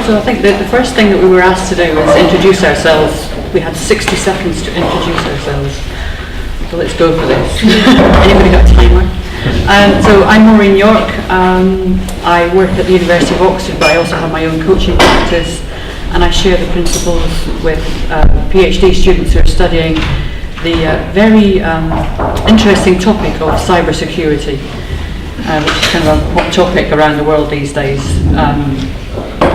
So I think that the first thing that we were asked to do was introduce ourselves. We had 60 seconds to introduce ourselves. So let's go for this. Anybody got a timer? So I'm Maureen York. I work at the University of Oxford, but I also have my own coaching practice, and I share the principles with PhD students who are studying the very interesting topic of cybersecurity, which is kind of a hot topic around the world these days.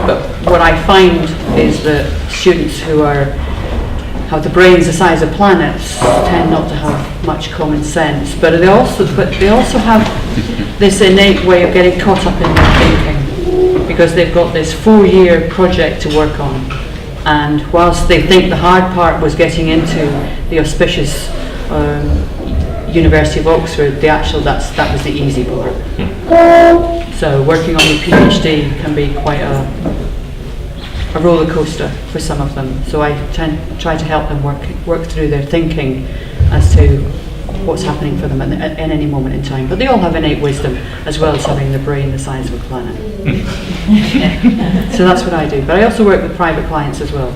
But what I find is that students who have the brains the size of planets tend not to have much common sense, but they also have this innate way of getting caught up in their thinking, because they've got this 4-year project to work on, and whilst they think the hard part was getting into the auspicious University of Oxford, that was the easy part. So working on the PhD can be quite a roller coaster for some of them. So I try to help them work through their thinking as to what's happening for them at any moment in time. But they all have innate wisdom, as well as having the brain the size of a planet. So that's what I do. But I also work with private clients as well,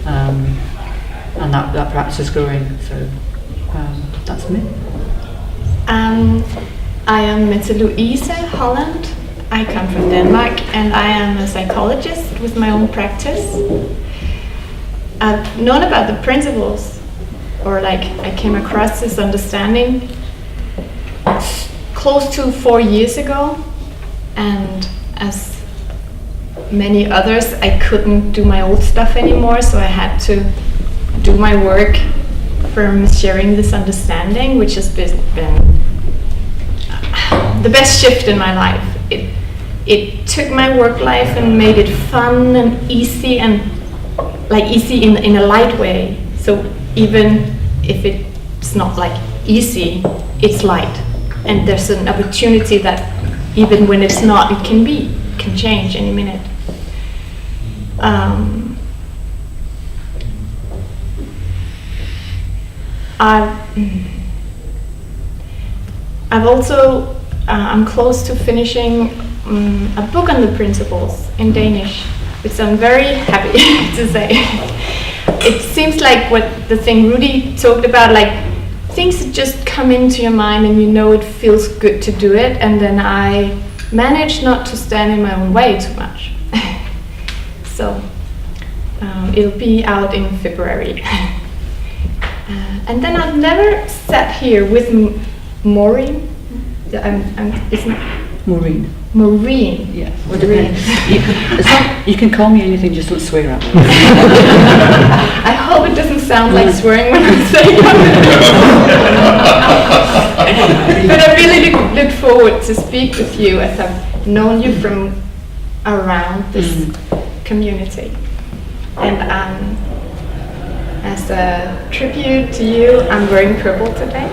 and that practice is growing. So that's me. I am Mette Louise, Holland. I come from Denmark, and I am a psychologist with my own practice. I've known about the principles, or I came across this understanding close to 4 years ago, and as many others, I couldn't do my old stuff anymore, so I had to do my work from sharing this understanding, which has been the best shift in my life. It took my work life and made it fun and easy, and easy in a light way. So even if it's not easy, it's light, and there's an opportunity that even when it's not, it can change any minute. I've also I'm close to finishing a book on the principles in Danish, which I'm very happy to say. It seems like what the thing Rudy talked about, things that just come into your mind and it feels good to do it, and then I manage not to stand in my own way too much. So it'll be out in February. And then I've never sat here with Maureen. Isn't Maureen. Maureen. Yeah. Maureen. You can call me anything, just don't swear at me. I hope it doesn't sound like swearing when I'm saying it. But I really look forward to speak with you, as I've known you from around this community. And as a tribute to you, I'm wearing purple today.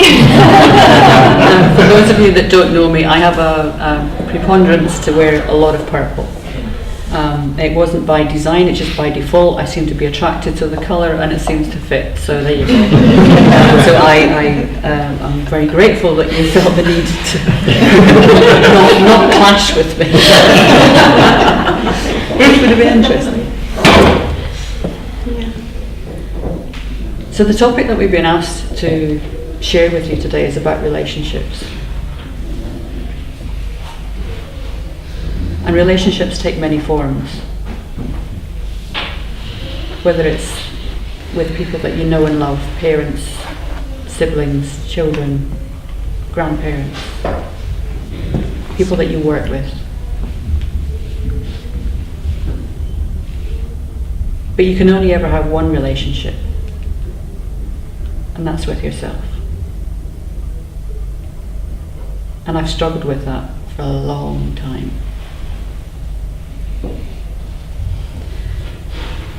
For those of you that don't know me, I have a preponderance to wear a lot of purple. It wasn't by design, it's just by default. I seem to be attracted to the colour, and it seems to fit, so there you go. So I'm very grateful that you felt the need to not clash with me. Which would have been interesting. So the topic that we've been asked to share with you today is about relationships. And relationships take many forms. Whether it's with people that you know and love, parents, siblings, children, grandparents, people that you work with. But you can only ever have one relationship. And that's with yourself. And I've struggled with that for a long time.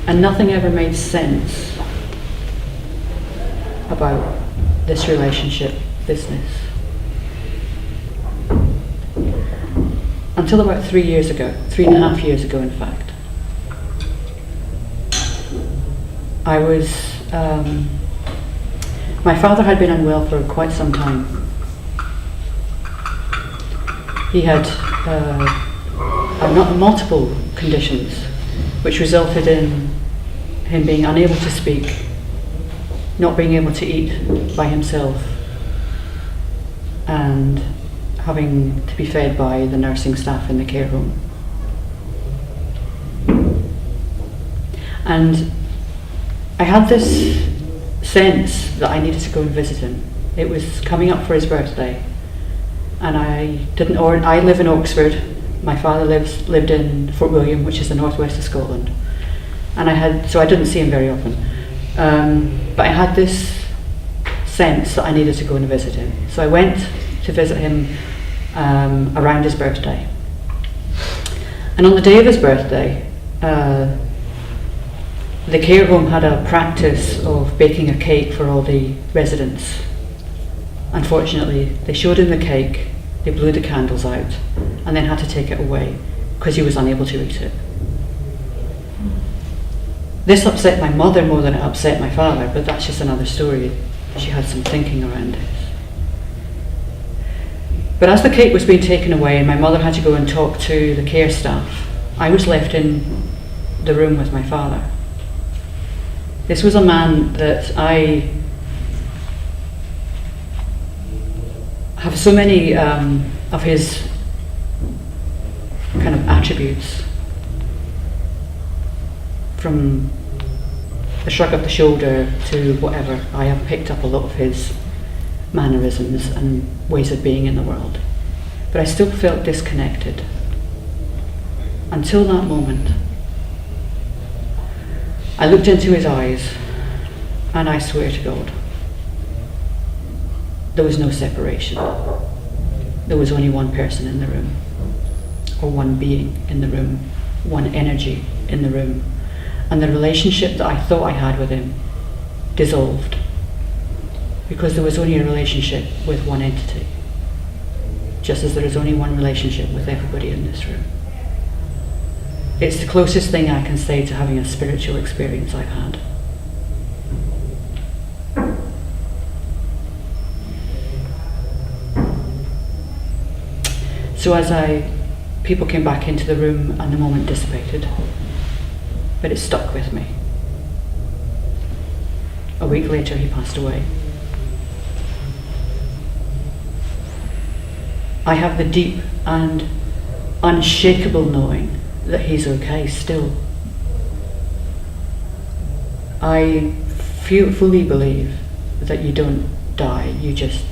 And nothing ever made sense about this relationship business. Until about 3 years ago, 3.5 years ago in fact. I was my father had been unwell for quite some time. He had multiple conditions, which resulted in him being unable to speak, not being able to eat by himself, and having to be fed by the nursing staff in the care home. And I had this sense that I needed to go and visit him. It was coming up for his birthday, and I live in Oxford. My father lived in Fort William, which is the northwest of Scotland, and so I didn't see him very often. But I had this sense that I needed to go and visit him. So I went to visit him around his birthday. And on the day of his birthday, the care home had a practice of baking a cake for all the residents. Unfortunately, they showed him the cake, they blew the candles out, and then had to take it away because he was unable to eat it. This upset my mother more than it upset my father, but that's just another story. She had some thinking around it. But as the cake was being taken away and my mother had to go and talk to the care staff, I was left in the room with my father. This was a man that I have so many of his kind of attributes, from the shrug of the shoulder to whatever. I have picked up a lot of his mannerisms and ways of being in the world. But I still felt disconnected until that moment. I looked into his eyes, and I swear to God, there was no separation. There was only one person in the room, or one being in the room, one energy in the room. And the relationship that I thought I had with him dissolved, because there was only a relationship with one entity, just as there is only one relationship with everybody in this room. It's the closest thing I can say to having a spiritual experience I've had. So as people came back into the room and the moment dissipated, but it stuck with me. A week later, he passed away. I have the deep and unshakable knowing that he's okay still. I fully believe that you don't die, you just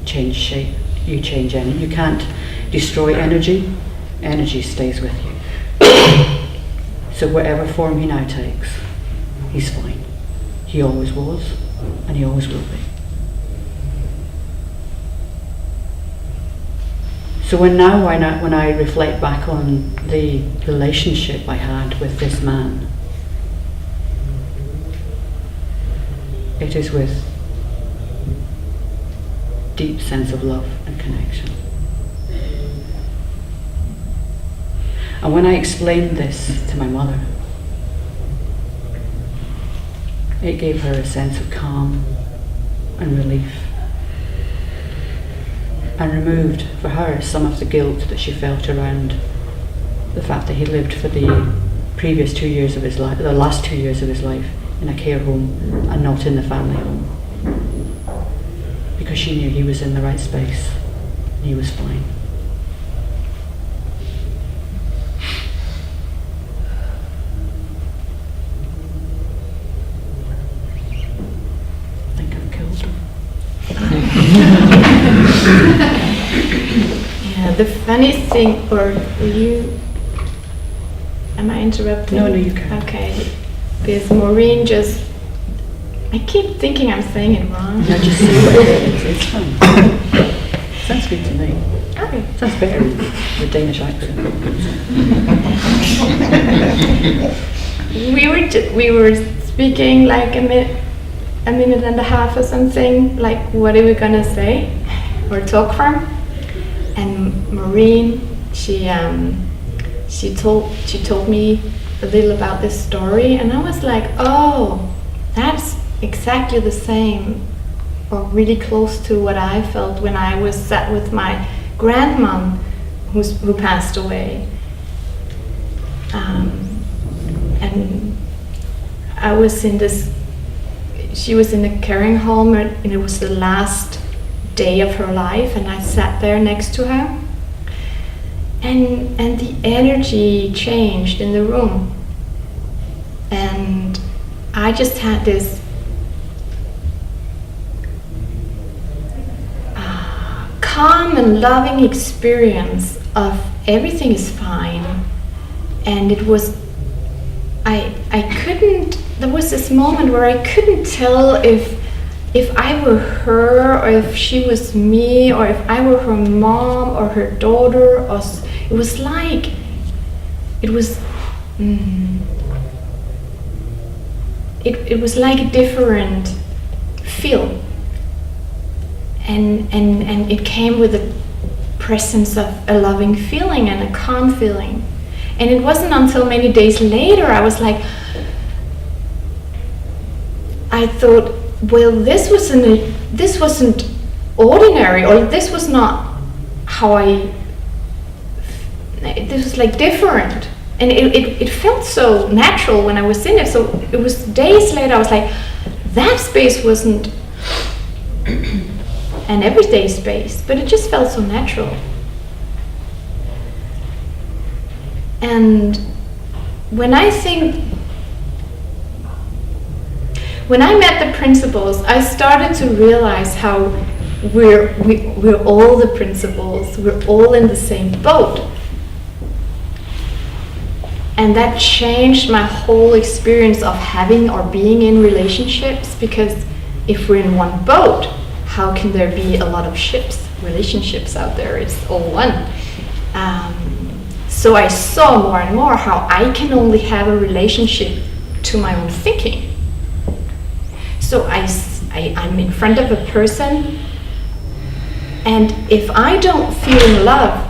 change shape, you change energy. You can't destroy energy, energy stays with you. So whatever form he now takes, he's fine. He always was, and he always will be. So when I reflect back on the relationship I had with this man, it is with deep sense of love and connection. And when I explained this to my mother, it gave her a sense of calm and relief, and removed for her some of the guilt that she felt around the fact that he lived for the previous 2 years of his life, the last 2 years of his life, in a care home and not in the family home. Because she knew he was in the right space, and he was fine. I think I've killed him. Yeah, the funny thing, or am I interrupting? No, you can. Okay, because Maureen I keep thinking I'm saying it wrong. No, just say what it is, it's fine. Sounds good to me. Okay. Sounds better than the Danish accent. We were speaking like a minute and a half or something, like what are we gonna say or talk from? And Maureen, she told me a little about this story, and I was like, oh, that's exactly the same, or really close to what I felt when I was sat with my grandmom who passed away. And I was in this, she was in a caring home, and it was the last day of her life, and I sat there next to her, and the energy changed in the room, and I just had this calm and loving experience of everything is fine. And it was, I couldn't, there was this moment where I couldn't tell if I were her, or if she was me, or if I were her mom or her daughter, or it was like, it was it was like a different feel, and it came with a presence of a loving feeling and a calm feeling. And it wasn't until many days later I was like, I thought, well, this wasn't ordinary, or this was not how this was like different. And it felt so natural when I was in it. So it was days later I was like, that space wasn't an everyday space, but it just felt so natural. And when I met the principals, I started to realize how we're all the principals, we're all in the same boat. And that changed my whole experience of having or being in relationships, because if we're in one boat, how can there be a lot of relationships out there? It's all one. So I saw more and more how I can only have a relationship to my own thinking. So I'm in front of a person, and if I don't feel in love,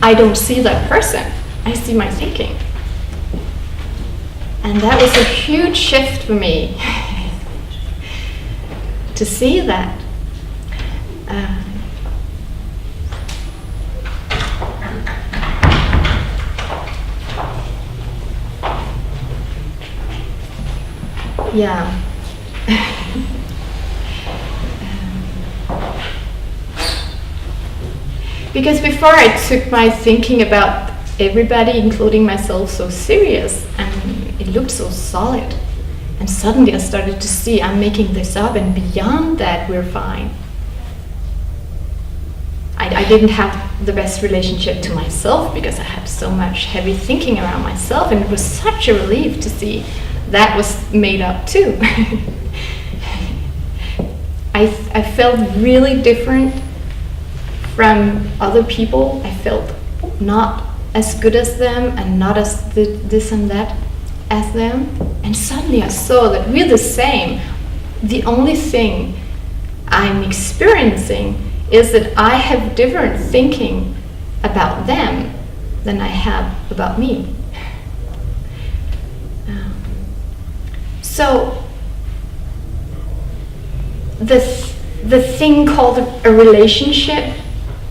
I don't see that person. I see my thinking. And that was a huge shift for me to see that. Yeah. Because before I took my thinking about everybody, including myself, so serious, and it looked so solid. And suddenly I started to see I'm making this up, and beyond that we're fine. I didn't have the best relationship to myself because I had so much heavy thinking around myself, and it was such a relief to see that was made up too. I felt really different from other people. I felt not as good as them, and not as this and that as them. And suddenly I saw that we're the same. The only thing I'm experiencing is that I have different thinking about them than I have about me. So the thing called a relationship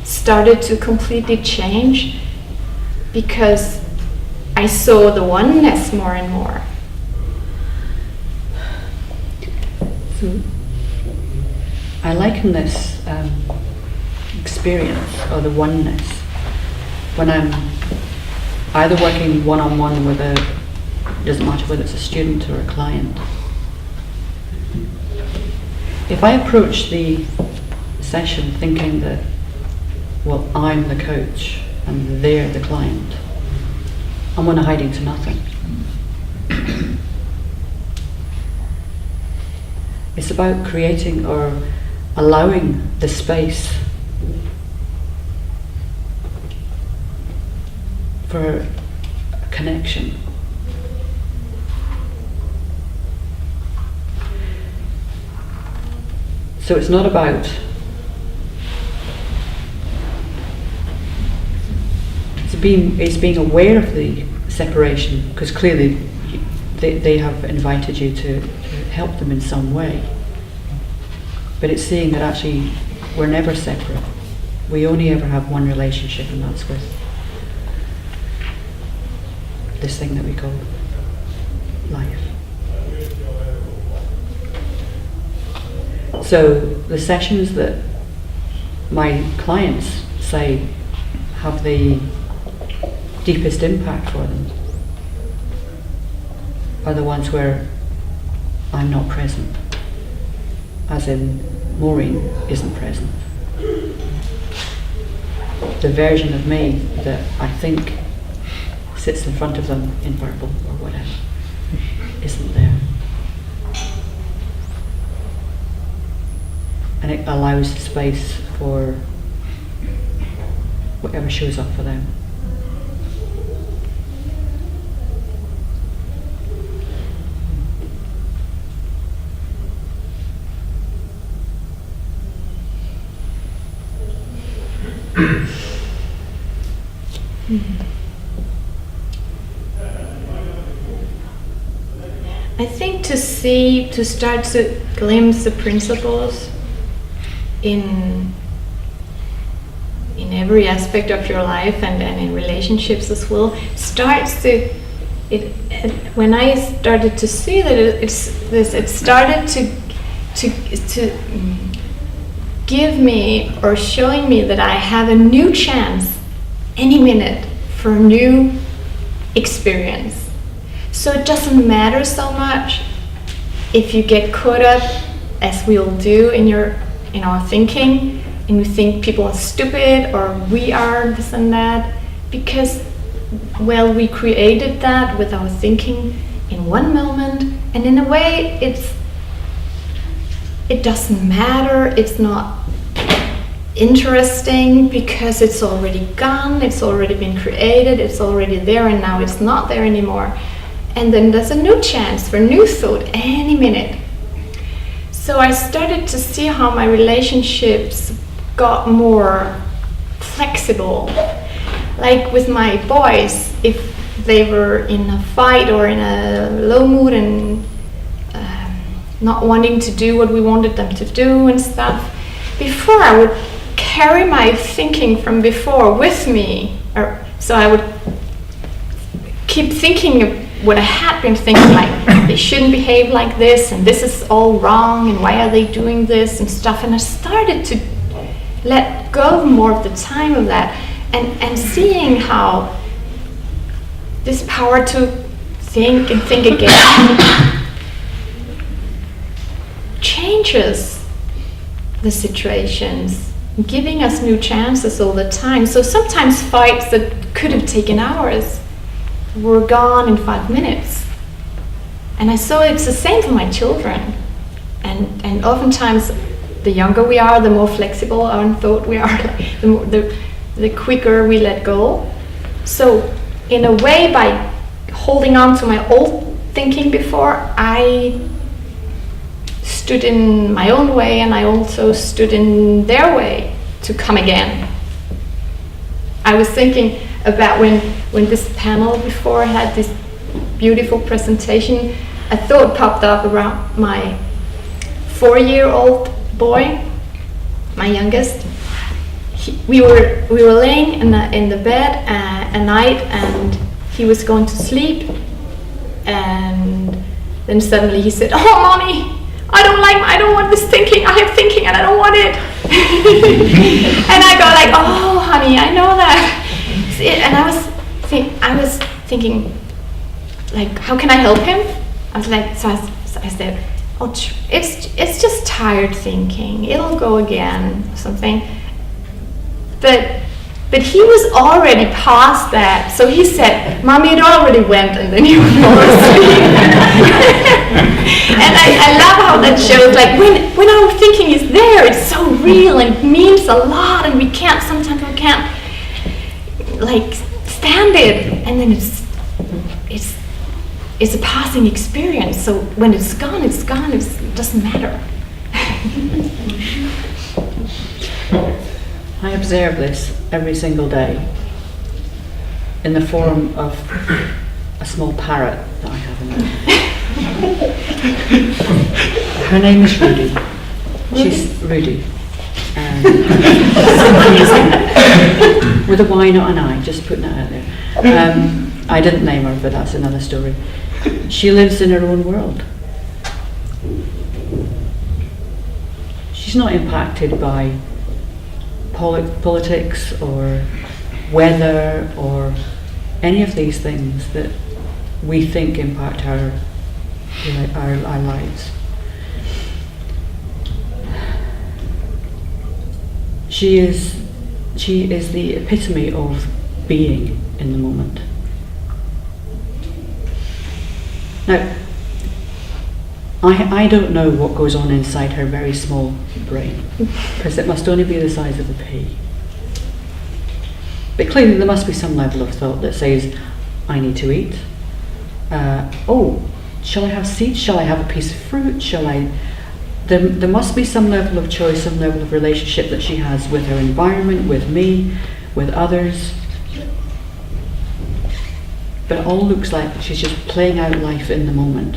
started to completely change, because I saw the oneness more and more. So I liken this experience, or the oneness, when I'm either working one-on-one with it doesn't matter whether it's a student or a client. If I approach the session thinking that, well, I'm the coach and they're the client, I'm on a hiding to nothing. It's about creating or allowing the space for a connection. So it's not about it's being aware of the separation, because clearly they have invited you to help them in some way. But it's seeing that actually we're never separate. We only ever have one relationship, and that's with this thing that we call life. So the sessions that my clients say have the deepest impact for them are the ones where I'm not present, as in Maureen isn't present. The version of me that I think sits in front of them in purple or whatever isn't there. And it allows space for whatever shows up for them. I think to start to glimpse the principles in every aspect of your life and in relationships as well, when I started to see that it started to give me or showing me that I have a new chance any minute for a new experience. So it doesn't matter so much if you get caught up, as we all do, in our thinking, and we think people are stupid or we are this and that, because, well, we created that with our thinking in one moment, and in a way it doesn't matter, it's not interesting because it's already gone, it's already been created, it's already there, and now it's not there anymore. And then there's a new chance for new thought any minute. So I started to see how my relationships got more flexible. Like with my boys, if they were in a fight or in a low mood and not wanting to do what we wanted them to do and stuff, before I would carry my thinking from before with me. So I would keep thinking of what I had been thinking, like they shouldn't behave like this and this is all wrong and why are they doing this and stuff. And I started to let go more of the time of that and seeing how this power to think and think again changes the situations, giving us new chances all the time. So sometimes fights that could have taken hours were gone in 5 minutes. And I saw it's the same for my children. And oftentimes the younger we are, the more flexible our thought we are, the quicker we let go. So in a way, by holding on to my old thinking before, I stood in my own way, and I also stood in their way to come again. I was thinking about when this panel before had this beautiful presentation, a thought popped up around my 4-year-old boy, my youngest. We were laying in the bed a night, and he was going to sleep, and then suddenly he said, "Oh, mommy, I don't want this thinking. I have thinking and I don't want it." And I go like, "Oh, honey, I know that." And I was thinking, like, how can I help him? I was like, so I said, "Oh, it's just tired thinking. It'll go again," or something. But he was already past that, so he said, "Mommy, it already went," and then he would fall asleep. And I love how that shows, like, when our thinking is there, it's so real and means a lot, and sometimes we can't like stand it, and then it's a passing experience. So when it's gone, it doesn't matter. I observe this every single day in the form of a small parrot that I have in there. Her name is Rudy. She's Rudy. With a Y, not an I, just putting that out there. I didn't name her, but that's another story. She lives in her own world. She's not impacted by politics or weather or any of these things that we think impact our lives. She is the epitome of being in the moment. Now, I don't know what goes on inside her very small brain, because it must only be the size of a pea. But clearly there must be some level of thought that says, I need to eat. Shall I have seeds? Shall I have a piece of fruit? There must be some level of choice, some level of relationship that she has with her environment, with me, with others. But it all looks like she's just playing out life in the moment.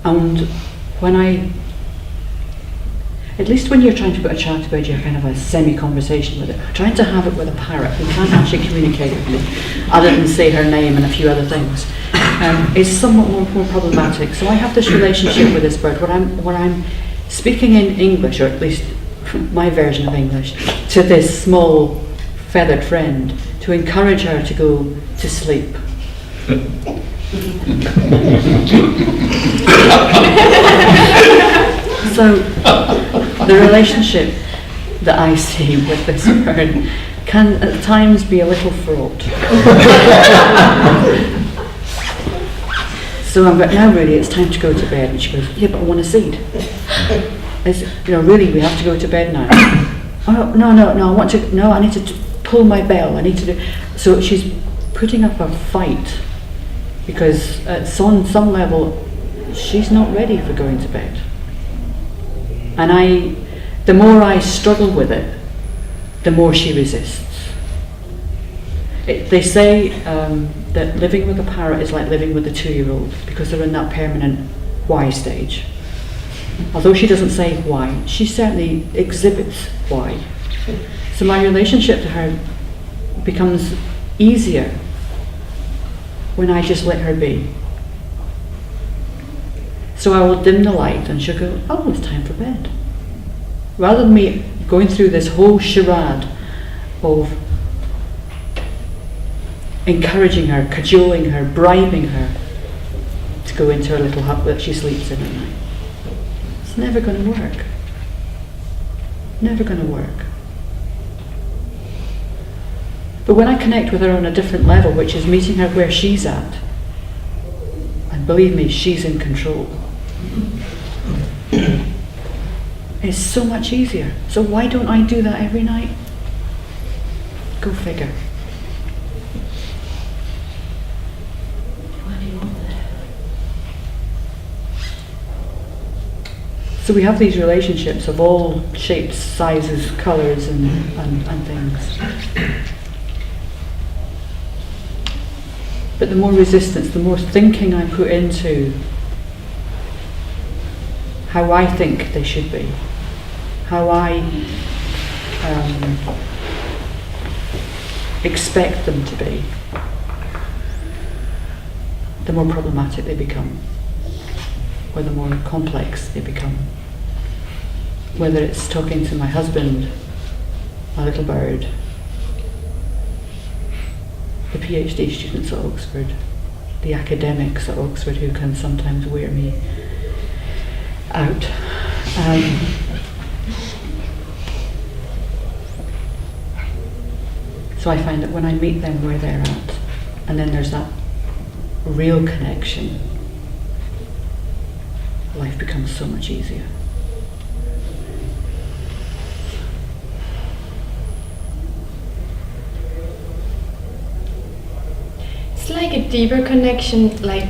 And at least when you're trying to put a child to bed, you have kind of a semi-conversation with it. Trying to have it with a parrot who can't actually communicate with me, other than say her name and a few other things, is somewhat more problematic. So I have this relationship with this bird where I'm speaking in English, or at least my version of English, to this small feathered friend to encourage her to go to sleep. So the relationship that I see with this bird can at times be a little fraught. So I'm like, now really it's time to go to bed. And she goes, yeah, but I want a seed. Really we have to go to bed now. Oh, no, I need to pull my bell. I need to do. So she's putting up a fight because at some level she's not ready for going to bed. And the more I struggle with it, the more she resists. They say that living with a parrot is like living with a 2-year-old, because they're in that permanent why stage. Although she doesn't say why, she certainly exhibits why. So my relationship to her becomes easier when I just let her be. So I will dim the light and she'll go, oh, it's time for bed. Rather than me going through this whole charade of encouraging her, cajoling her, bribing her to go into her little hut that she sleeps in at night. It's never going to work. Never going to work. But when I connect with her on a different level, which is meeting her where she's at, and believe me, she's in control, it's so much easier. So why don't I do that every night? Go figure. So we have these relationships of all shapes, sizes, colours and things. But the more resistance, the more thinking I put into how I think they should be, how I expect them to be, the more problematic they become, or the more complex they become. Whether it's talking to my husband, my little bird, the PhD students at Oxford, the academics at Oxford who can sometimes wear me out. So I find that when I meet them where they're at, and then there's that real connection, life becomes so much easier. It's like a deeper connection, like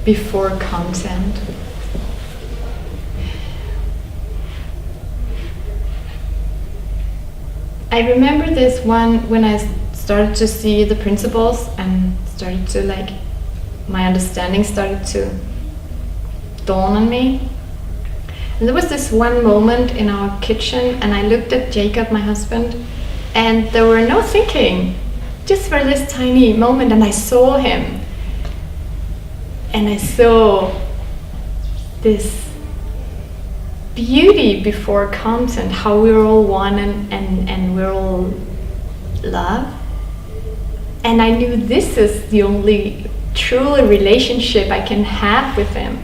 before consent. I remember this one when I started to see the principles and started to my understanding started to dawn on me. And there was this one moment in our kitchen and I looked at Jacob, my husband, and there were no thinking. just for this tiny moment, and I saw him, and I saw this beauty before content, how we're all one and we're all love. And I knew this is the only truly relationship I can have with him.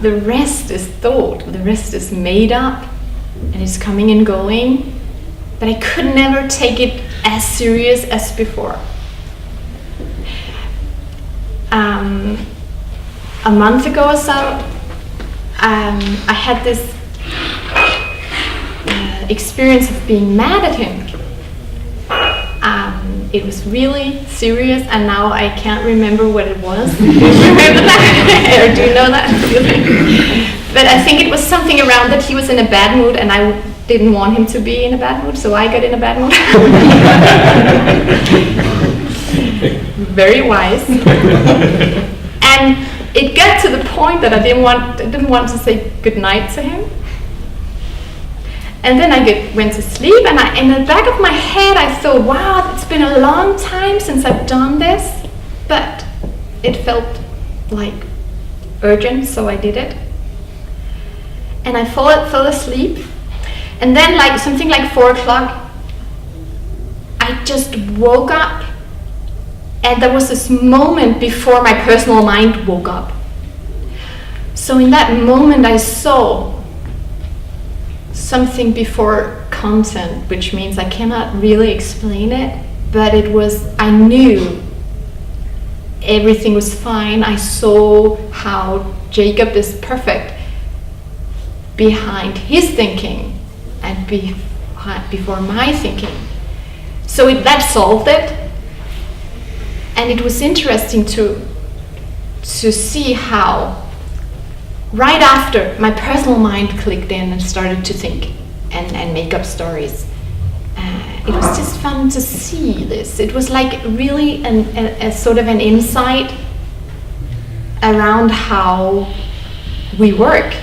The rest is thought, the rest is made up, and it's coming and going, but I could never take it as serious as before. A month ago or so, I had this experience of being mad at him. It was really serious, and now I can't remember what it was. Do you remember that? Or do you know that feeling? But I think it was something around that he was in a bad mood, and I didn't want him to be in a bad mood, so I got in a bad mood. Very wise. And it got to the point that I didn't want to say goodnight to him. And then I went to sleep, and in the back of my head I thought, wow, it's been a long time since I've done this, but it felt like urgent, so I did it. And I fell asleep, and then something like 4 o'clock, I just woke up, and there was this moment before my personal mind woke up. So in that moment I saw something before content, which means I cannot really explain it, but I knew everything was fine. I saw how Jacob is perfect behind his thinking and before my thinking. So that solved it, and it was interesting to see how right after my personal mind clicked in and started to think and make up stories. It was just fun to see this. It was like really a sort of an insight around how we work,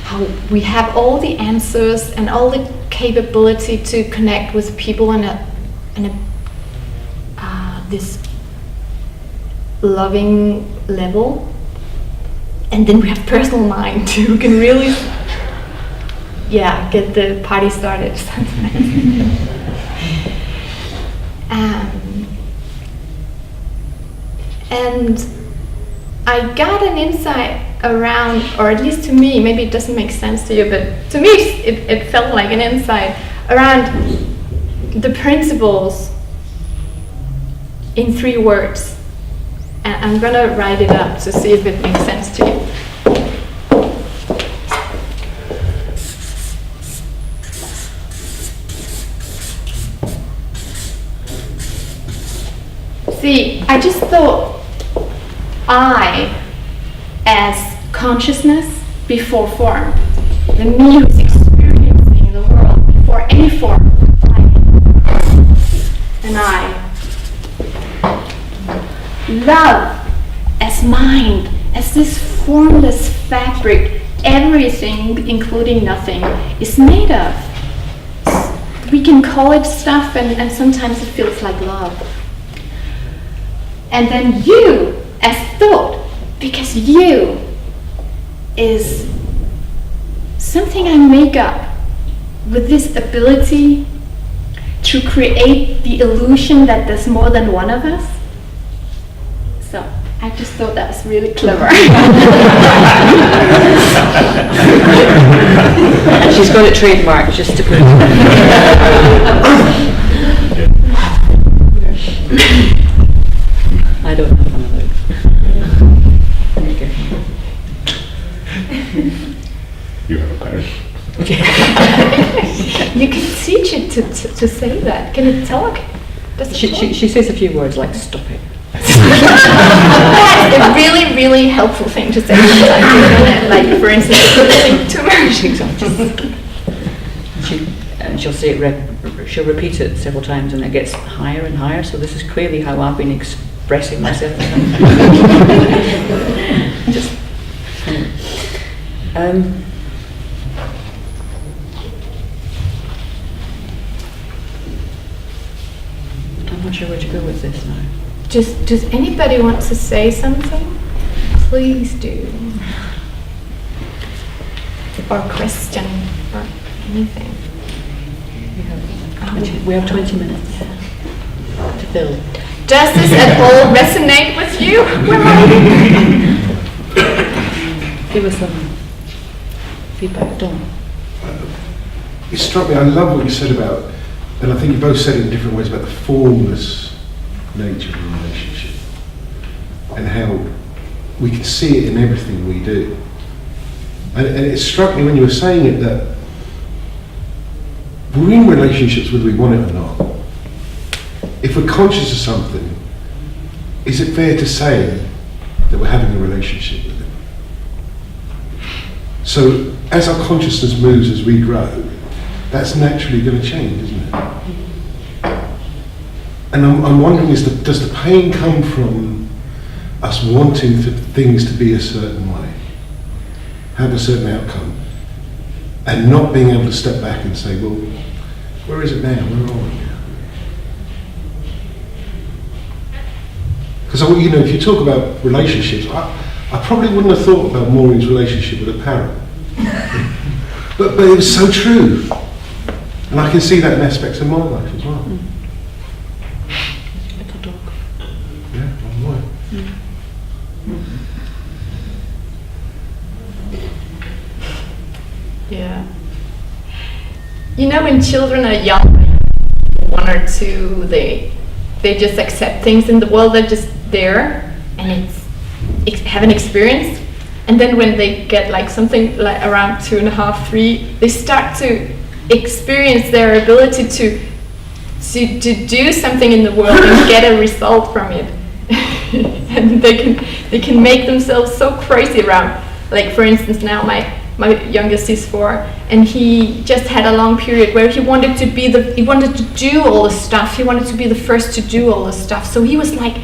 how we have all the answers and all the capability to connect with people on this loving level. And then we have personal mind who can really, get the party started. And I got an insight around, or at least to me, maybe it doesn't make sense to you, but to me it felt like an insight around the principles in 3 words. And I'm gonna write it up to see if it makes sense to you. See, I just thought I as consciousness before form, the me who's experiencing the world before any form, and I. Love as mind, as this formless fabric, everything, including nothing, is made of. We can call it stuff, and sometimes it feels like love. And then you as thought, because you is something I make up with this ability to create the illusion that there's more than one of us. So I just thought that was really clever. And she's got it trademarked just to put it. I don't have one of those. There you go. You have a pattern. You can teach it to say that. Can it talk? She says a few words like "stop it." That's a really, really helpful thing to say sometimes, isn't it? Like, for instance, too much. She'll say it. She'll repeat it several times, and it gets higher and higher. So this is clearly how I've been expressing myself. Just. I'm not sure sure where to go with this now. Does anybody want to say something? Please do. Or question, or anything. We have 20 minutes to fill. Does this at all resonate with you? Give us some feedback, Don. It struck me, I love what you said about, and I think you both said it in different ways, about the formless nature of a relationship and how we can see it in everything we do. And it struck me when you were saying it that we're in relationships whether we want it or not. If we're conscious of something, is it fair to say that we're having a relationship with it? So as our consciousness moves as we grow, that's naturally going to change, isn't it? And I'm wondering, does the pain come from us wanting things to be a certain way, have a certain outcome, and not being able to step back and say, well, where is it now? Where are we now? Because if you talk about relationships, I probably wouldn't have thought about Maureen's relationship with a parrot. but it was so true. And I can see that in aspects of my life as well. Little dog. Yeah, I'm right. Yeah. When children are young, 1 or 2, they just accept things in the world that are just there, and have an experience. And then when they get like something like around 2.5, 3, they start to experience their ability to do something in the world and get a result from it. And they can make themselves so crazy around. Like, for instance, now my youngest is 4, and he just had a long period where he wanted to do all the stuff. He wanted to be the first to do all the stuff. So he was like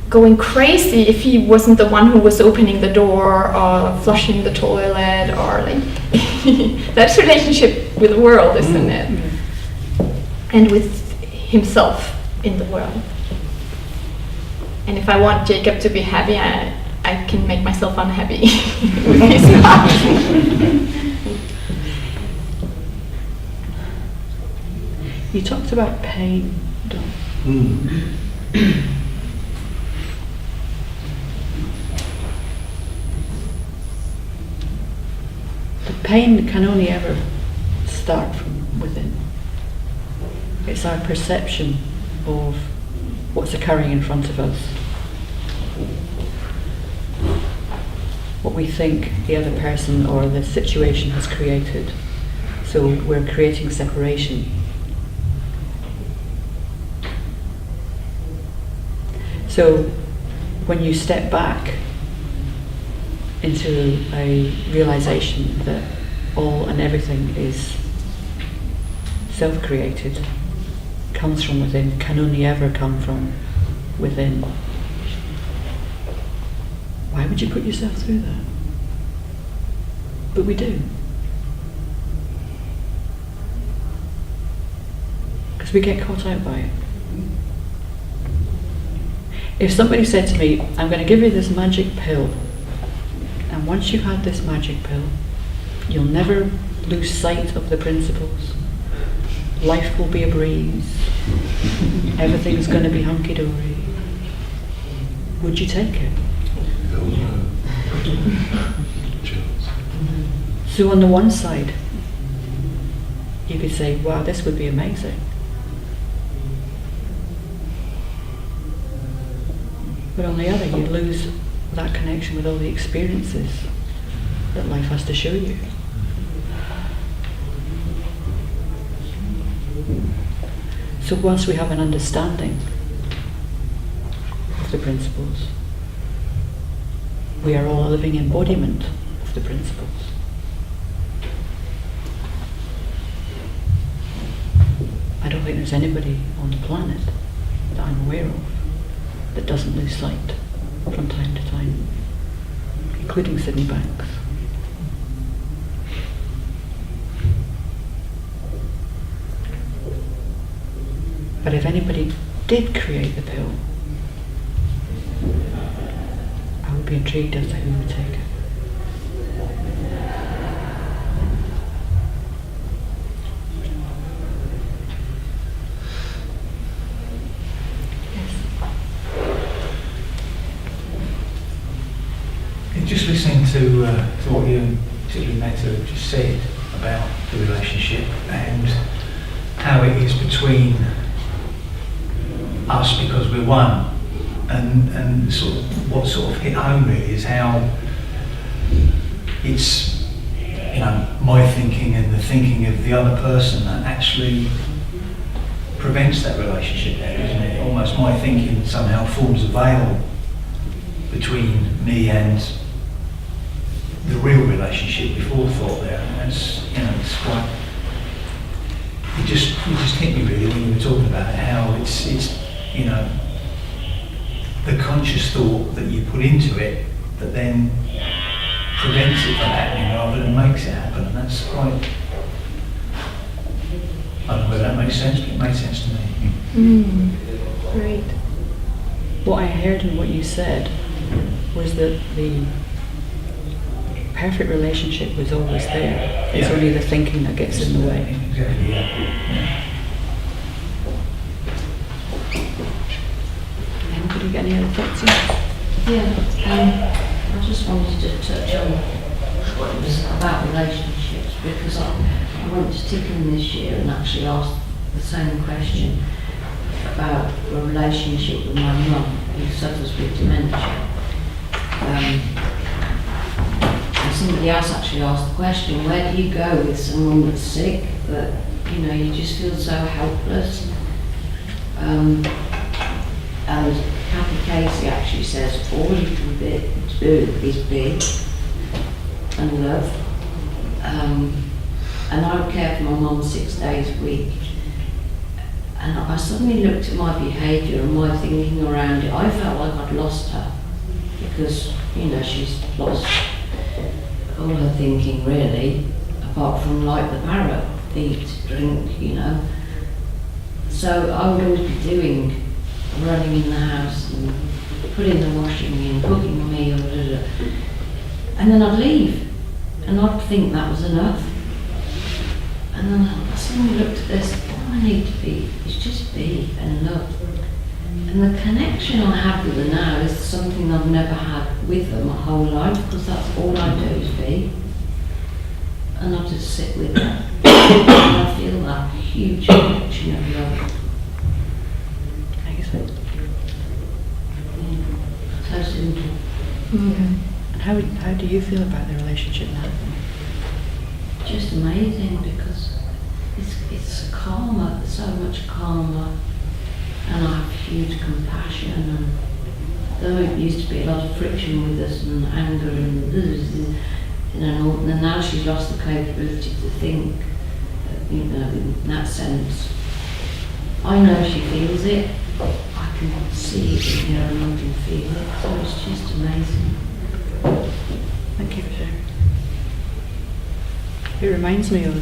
going crazy if he wasn't the one who was opening the door or flushing the toilet, or like that's relationship with the world, isn't it? And with himself in the world. And if I want Jacob to be happy, I can make myself unhappy with his not. You talked about pain, Don. The pain can only ever start from within. It's our perception of what's occurring in front of us, what we think the other person or the situation has created. So we're creating separation. So when you step back into a realization that all and everything is self-created, comes from within, can only ever come from within, why would you put yourself through that? But we do. Because we get caught out by it. If somebody said to me, I'm going to give you this magic pill, and once you've had this magic pill, you'll never lose sight of the principles. Life will be a breeze. Everything's going to be hunky-dory. Would you take it? So on the one side, you could say, wow, this would be amazing. But on the other, you lose that connection with all the experiences that life has to show you. So once we have an understanding of the principles, we are all a living embodiment of the principles. I don't think there's anybody on the planet that I'm aware of that doesn't lose sight from time to time, including Sydney Banks. But if anybody did create the pill, I would be intrigued as to who would take it. Just listening to what you, particularly Mette, just said about the relationship and how it is between us because we're one, and sort of what sort of hit home really is how it's, you know, my thinking and the thinking of the other person that actually prevents that relationship there, isn't it? Almost my thinking somehow forms a veil between me and the real relationship before the thought there, and it's, you know, it's quite. It just hit me really when you were talking about it, how it's you know, the conscious thought that you put into it that then prevents it from happening rather than makes it happen, and that's quite. I don't know whether that makes sense, but it made sense to me. Great. What I heard in what you said was that the perfect relationship was always there. It's only the thinking that gets in the way. Exactly, yeah. Anybody got any other thoughts? I just wanted to touch on what it was about relationships, because I went to Tickham this year and actually asked the same question about a relationship with my mum who suffers with dementia. And somebody else actually asked the question, where do you go with someone that's sick, that, you know, you just feel so helpless? And Kathy Casey actually says, all you can do is be and love. And I would care for my mum 6 days a week. And I suddenly looked at my behaviour and my thinking around it. I felt like I'd lost her, because, you know, she's lost all her thinking really, apart from like the parrot, eat, drink, you know. So I would always be doing, running in the house and putting the washing in, cooking a meal, and then I'd leave and I'd think that was enough. And then I suddenly looked at this, all I need to be is just be and love. And the connection I have with her now is something I've never had with her my whole life, because that's all I do is be. And I just sit with her. And I feel that huge connection of love. Excellent. So simple. And how do you feel about the relationship now? Just amazing, because it's calmer, so much calmer. And I have huge compassion, and though it used to be a lot of friction with us and anger and you know, and now she's lost the capability to think, you know, in that sense. I know she feels it, I can see it in her and I can feel it, so it's just amazing. Thank you for sharing. It reminds me of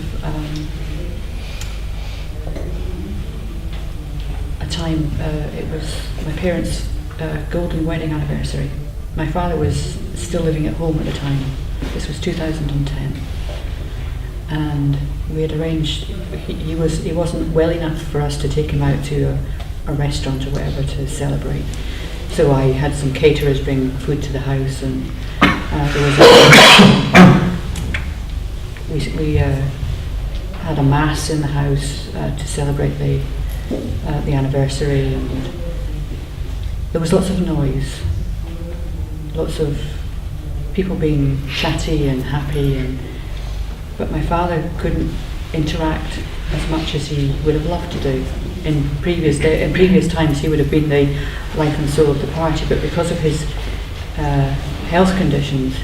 a time, it was my parents' golden wedding anniversary. My father was still living at home at the time. This was 2010. And we had arranged, he wasn't well enough for us to take him out to a restaurant or whatever to celebrate. So I had some caterers bring food to the house, and we had a mass in the house to celebrate the anniversary, and there was lots of noise, lots of people being chatty and happy, but my father couldn't interact as much as he would have loved to do. In previous times he would have been the life and soul of the party, but because of his health conditions,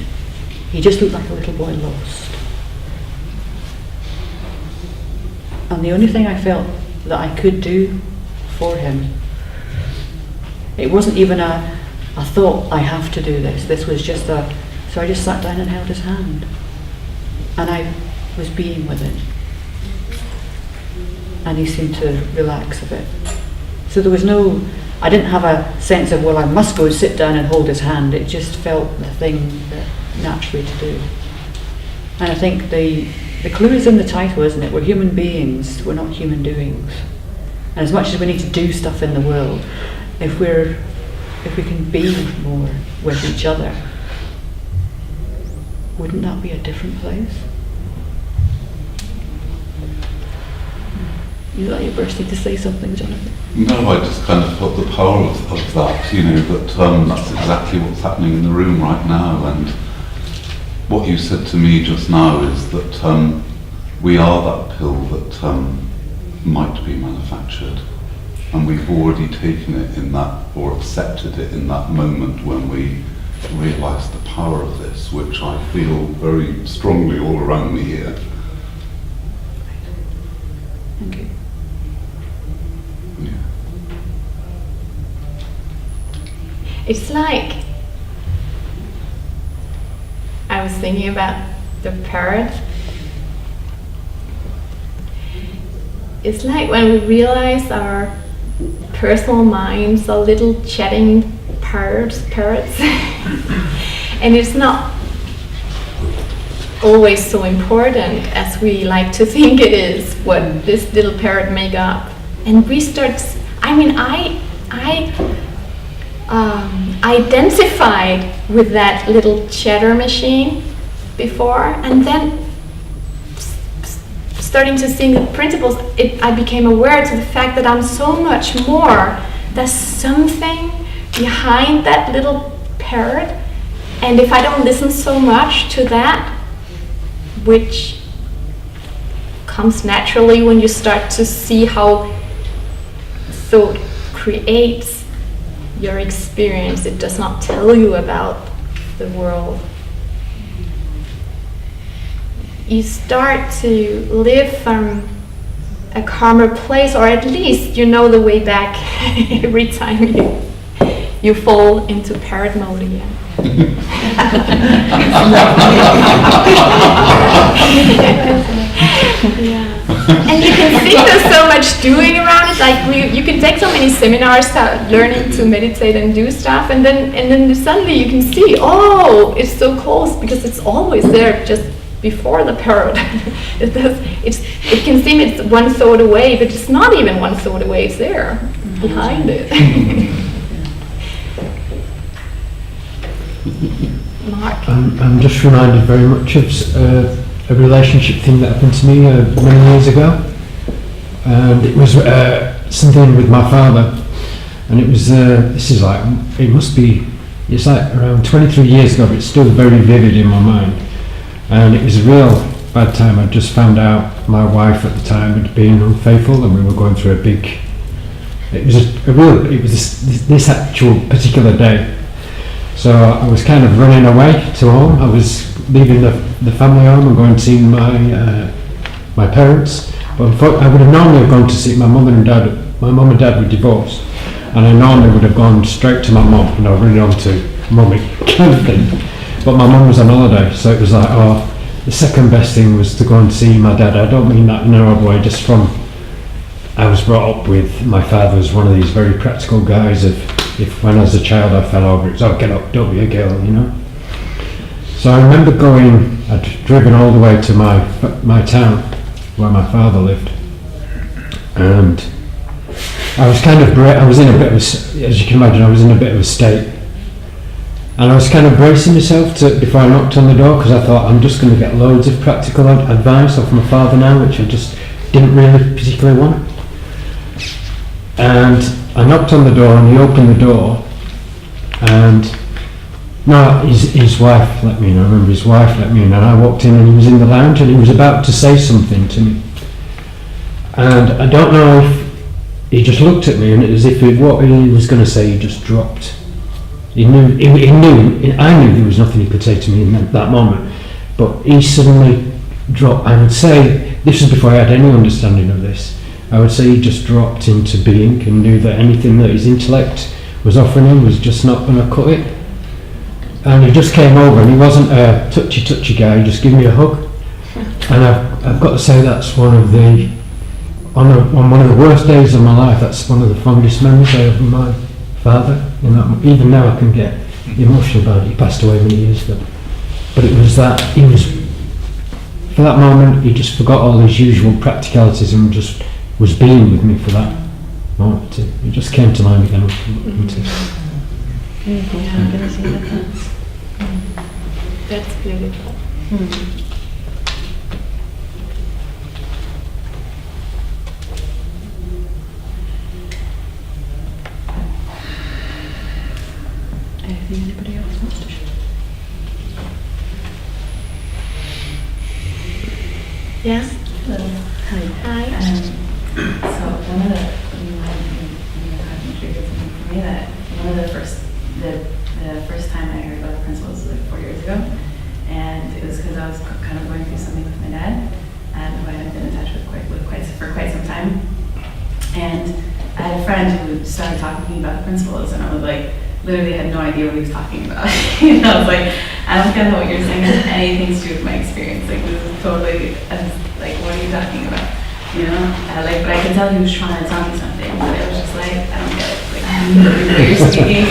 he just looked like a little boy lost. And the only thing I felt that I could do for him, it wasn't even a thought, I have to do this. This was just so I just sat down and held his hand. And I was being with it. And he seemed to relax a bit. So there was no, I didn't have a sense of, well, I must go and sit down and hold his hand. It just felt the thing that naturally to do. And I think the clue is in the title, isn't it? We're human beings, we're not human doings. And as much as we need to do stuff in the world, if we can be more with each other, wouldn't that be a different place? You thought you were bursting to say something, Jonathan? No, I just kind of felt the power of that, that that's exactly what's happening in the room right now. And what you said to me just now is that we are that pill that might be manufactured. And we've already taken it in that, or accepted it in that moment when we realise the power of this, which I feel very strongly all around me here. Thank you. Yeah. It's like, I was thinking about the parrot. It's like when we realize our personal minds are little chatting parrots, and it's not always so important as we like to think it is, what this little parrot make up. And we start, I identified with that little chatter machine before, and then starting to see the principles, I became aware to the fact that I'm so much more. There's something behind that little parrot, and if I don't listen so much to that, which comes naturally when you start to see how thought creates your experience, it does not tell you about the world. You start to live from a calmer place, or at least you know the way back every time you fall into parrot mode again. Yeah. And you can see there's so much doing around it. Like you can take so many seminars learning to meditate and do stuff, and then suddenly you can see, oh, it's so close because it's always there, just before the parrot. It can seem it's one thought away, but it's not even one thought away. It's there behind it. Mark. I'm just reminded very much of a relationship thing that happened to me many years ago, and it was something with my father, and it was it's like around 23 years ago, but it's still very vivid in my mind. And it was a real bad time. I'd just found out my wife at the time had been unfaithful, and we were going through it was this actual particular day. So I was kind of running away to home. I was leaving the family home and going to see my parents. But I would have normally have gone to see my mum and dad. My mum and dad were divorced, and I normally would have gone straight to my mum and running on to mummy kind of thing. But my mum was on holiday, so it was like, the second best thing was to go and see my dad. I don't mean that in a horrible way, just from, I was brought up with, my father was one of these very practical guys of, if when I was a child I fell over, it's, oh, get up, don't be a girl, So I remember I'd driven all the way to my town, where my father lived, and I was I was in a bit of as you can imagine, I was in a bit of a state. And I was kind of bracing myself before I knocked on the door, because I thought I'm just going to get loads of practical advice off my father now, which I just didn't really particularly want. And I knocked on the door, and he opened the door, and his wife let me in. I remember his wife let me in, and I walked in, and he was in the lounge, and he was about to say something to me. And I don't know if he just looked at me, and it was as if what he was going to say, he just dropped. I knew there was nothing he could say to me in that moment, but he suddenly dropped. I would say, this was before I had any understanding of this, I would say he just dropped into being and knew that anything that his intellect was offering him was just not going to cut it. And he just came over, and he wasn't a touchy guy, he just gave me a hug. And I've got to say that's one of the on one of the worst days of my life, that's one of the fondest memories I have of my father. You know, even now I can get emotional about it. He passed away many years ago. But it was that, for that moment, he just forgot all his usual practicalities and just was being with me for that moment. It just came to mind again. That's beautiful. Anything anybody else wants to share? Yeah? Hello. Hi. So one of the triggered something for me that one of the first time I heard about the principles was like 4 years ago, and it was because I was kind of going through something with my dad, who I hadn't been in touch with for quite some time, and I had a friend who started talking to me about the principles, and I was like, literally had no idea what he was talking about. You know, I was like, I don't get what you're saying has anything to do with my experience. Like, this is totally, like, what are you talking about? You know, but I could tell he was trying to tell me something, but I was just like, I don't get it. Like, you're speaking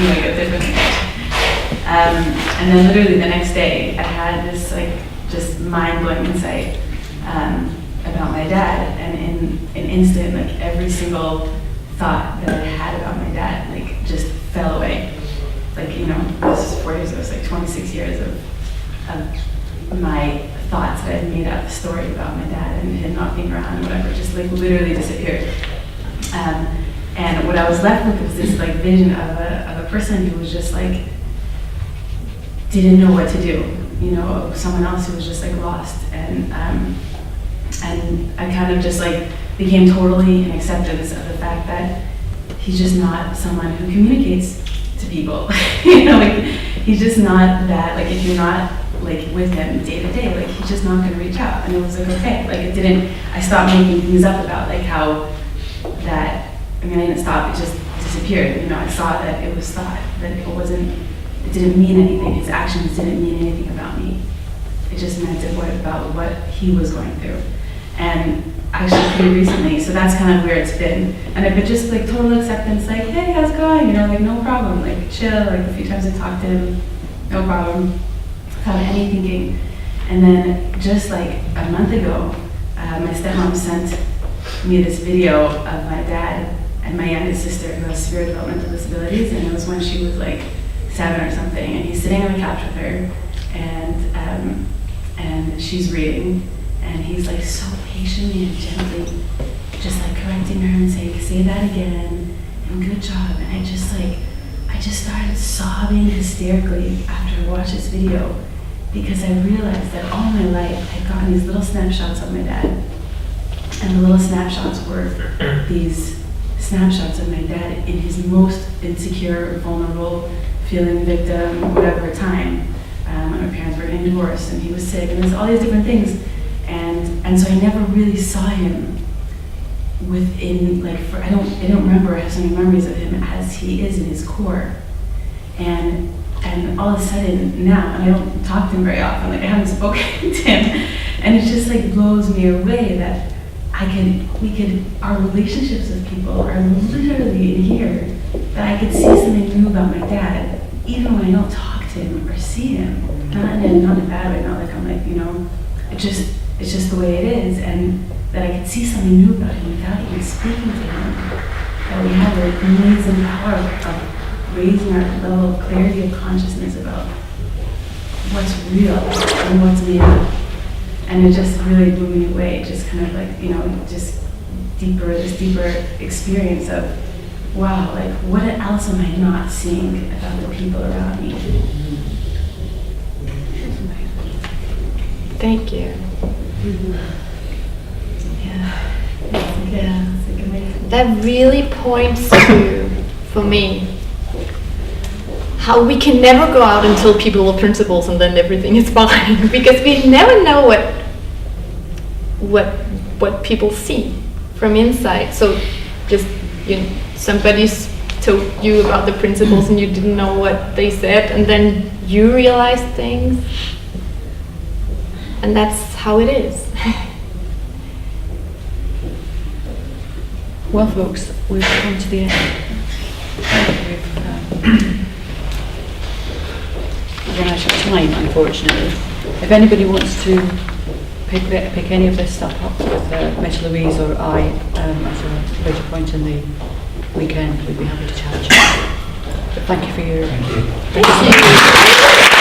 like a different language. And then literally the next day, I had this like just mind-blowing insight about my dad, and in an instant, like every single thought that I had about my dad, like just fell away. Like, you know, this is 4 years ago, it's like 26 years of my thoughts that I'd made up a story about my dad and him not being around, whatever, just like literally disappeared. And what I was left with was this like vision of a person who was just like, didn't know what to do, you know, someone else who was just like lost. And I kind of just like became totally in acceptance of the fact that he's just not someone who communicates to people. You know, like he's just not that, like if you're not like with him day to day, like he's just not gonna reach out. And it was like, okay, like I stopped making things up about like how that, I mean, I didn't stop, it just disappeared. You know, I saw that it was thought, that it didn't mean anything. His actions didn't mean anything about me. It just meant about what he was going through. And actually pretty recently, so that's kind of where it's been. And I've been just like total acceptance, like, hey, how's it going? You know, like no problem, like chill, like a few times I talked to him, no problem, without any thinking. And then just like a month ago, my stepmom sent me this video of my dad and my youngest sister who has severe developmental disabilities, and it was when she was like 7 or something, and he's sitting on the couch with her, and she's reading, and he's like so patiently and gently just like correcting her and saying, say that again, and good job. And I just started sobbing hysterically after I watched this video, because I realized that all my life I'd gotten these little snapshots of my dad, and the little snapshots were these snapshots of my dad in his most insecure, vulnerable, feeling victim, whatever time, when my parents were getting divorced and he was sick, and there's all these different things. And so I never really saw him within, like, I don't remember so many memories of him as he is in his core. And all of a sudden now, and I don't talk to him very often, like I haven't spoken to him, and it just like blows me away that our relationships with people are literally in here, that I could see something new about my dad, even when I don't talk to him or see him. Not in a bad way, not like I'm like, you know, it's just the way it is, and that I could see something new about him without even speaking to him. That we have an amazing power of raising our level of clarity of consciousness about what's real and what's made up. And it just really blew me away, just kind of like, you know, just this deeper experience of, wow, like what else am I not seeing about the people around me? Thank you. Yeah, it's like amazing. That really points to, for me, how we can never go out and tell people the principles and then everything is fine, because we never know what people see from inside. So just, you know, somebody's told you about the principles and you didn't know what they said, and then you realize things, and that's how it is. Well, folks, we've come to the end. We've run out of time, unfortunately. If anybody wants to pick any of this stuff up with Mette, Louise or I at a later point in the weekend, we'd be happy to chat. But thank you for your... Thank you. Thank you.